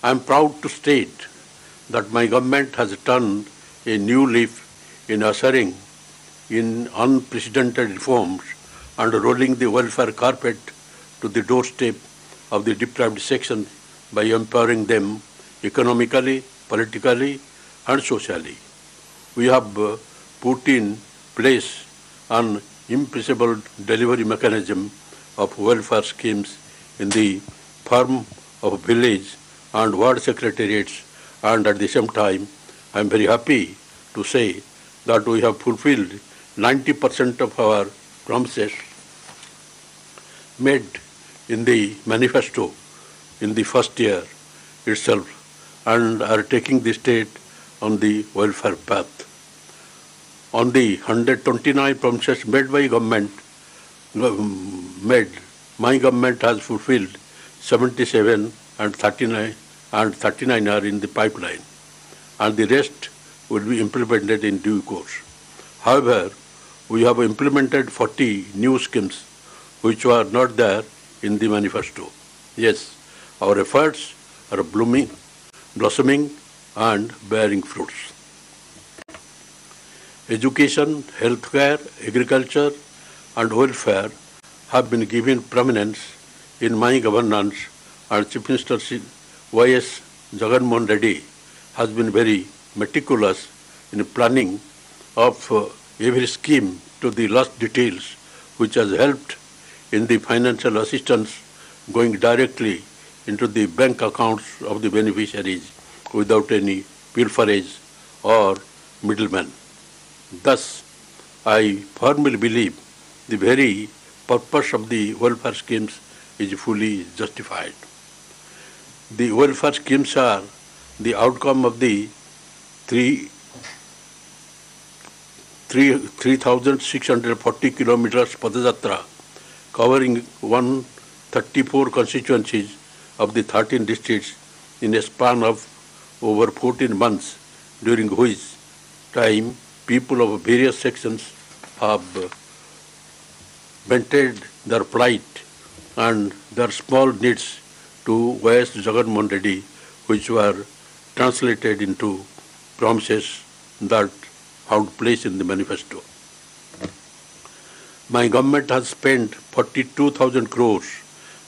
I am proud to state that my government has turned a new leaf in ushering in unprecedented reforms and rolling the welfare carpet to the doorstep of the deprived sections by empowering them economically, politically, and socially. We have put in place an impossible delivery mechanism of welfare schemes in the form of village and ward secretariats, and at the same time, I am very happy to say that we have fulfilled 90% of our promises made in the manifesto in the first year itself and are taking the state on the welfare path. On the 129 promises made by my government has fulfilled 77 and 39 are in the pipeline, and the rest will be implemented in due course. However, we have implemented 40 new schemes which were not there in the manifesto. Yes, our efforts are blossoming and bearing fruits. Education, healthcare, agriculture and welfare have been given prominence in my governance, and Chief Minister Y.S. Jagan Mohan Reddy has been very meticulous in planning of every scheme to the last details, which has helped in the financial assistance going directly into the bank accounts of the beneficiaries without any pilferage or middlemen. Thus, I firmly believe the very purpose of the welfare schemes is fully justified. The welfare schemes are the outcome of the 3,640 kilometers Padayatra covering 134 constituencies of the 13 districts in a span of over 14 months, during which time people of various sections have vented their plight and their small needs to Y.S. Jagan Mohan Reddy, which were translated into promises that found place in the manifesto. My government has spent 42,000 crores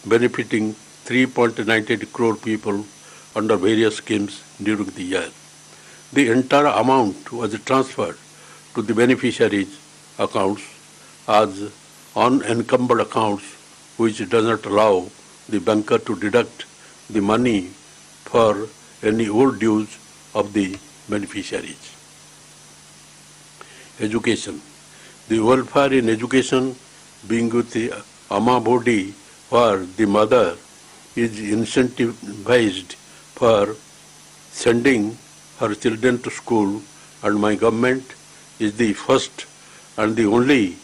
benefiting 3.98 crore people under various schemes during the year. The entire amount was transferred to the beneficiaries' accounts as unencumbered accounts, which does not allow the banker to deduct the money for any old dues of the beneficiaries. Education. The welfare in education being with the Amma body, where the mother is incentivized for sending her children to school, and my government is the first and the only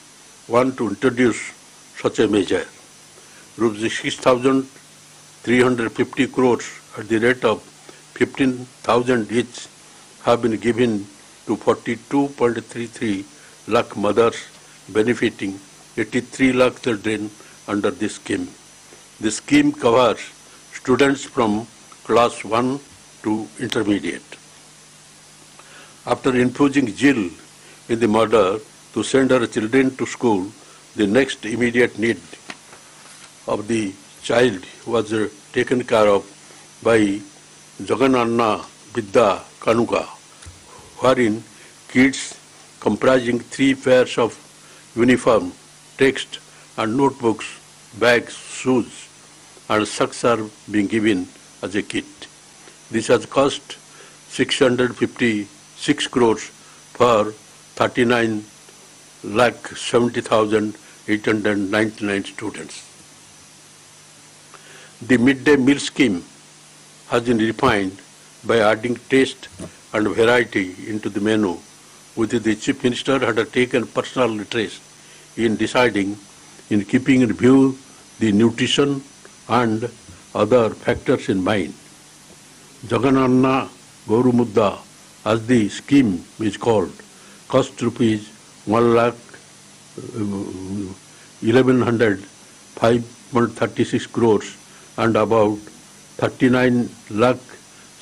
one to introduce such a measure. Rupees 6,350 crores at the rate of 15,000 each have been given to 42.33 lakh mothers, benefiting 83 lakh children under this scheme. The scheme covers students from class 1 to intermediate. After infusing zeal in the mother to send her children to school, the next immediate need of the child was taken care of by Jagan Anna Vidya Kanuka, wherein kids comprising 3 pairs of uniform, text and notebooks, bags, shoes and socks are being given as a kit. This has cost 656 crores for 39,70,899 students. The midday meal scheme has been refined by adding taste and variety into the menu, which the Chief Minister had taken personal interest in deciding, in keeping in view the nutrition and other factors in mind. Jagan Anna Gauru Mudda, as the scheme is called, cost rupees 1,11,536 crores and about 39 lakh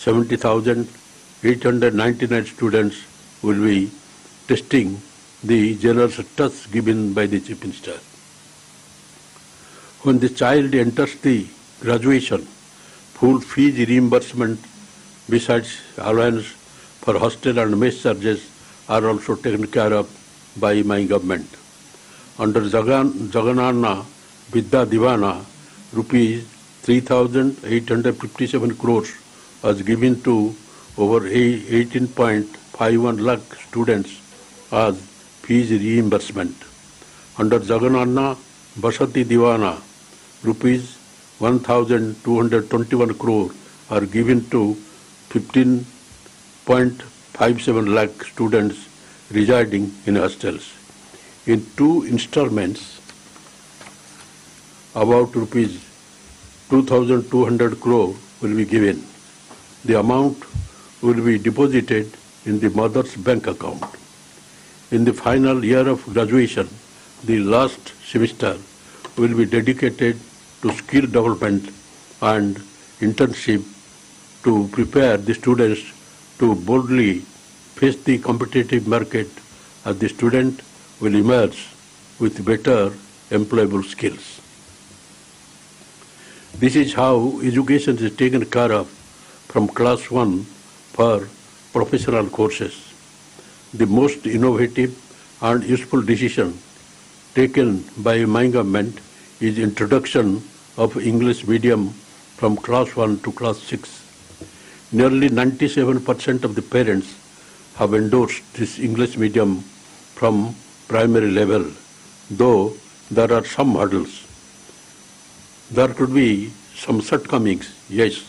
70,899 students will be testing the generous trust given by the Chief Minister. When the child enters the graduation, full fees reimbursement besides allowance for hostel and mess charges are also taken care of by my government. Under Jagananna Vidya Divana, rupees 3,857 crores was given to over 18.51 lakh students as fees reimbursement. Under Jagananna Vasati Divana, rupees 1,221 crore are given to 15.57 lakh students residing in hostels. In two installments, about rupees 2,200 crore will be given. The amount will be deposited in the mother's bank account. In the final year of graduation, the last semester will be dedicated to skill development and internship to prepare the students to boldly face the competitive market as the student will emerge with better employable skills. This is how education is taken care of from class 1 for professional courses. The most innovative and useful decision taken by my government is introduction of English medium from class 1 to class 6. Nearly 97% of the parents have endorsed this English medium from primary level, though there are some hurdles. There could be some shortcomings, yes,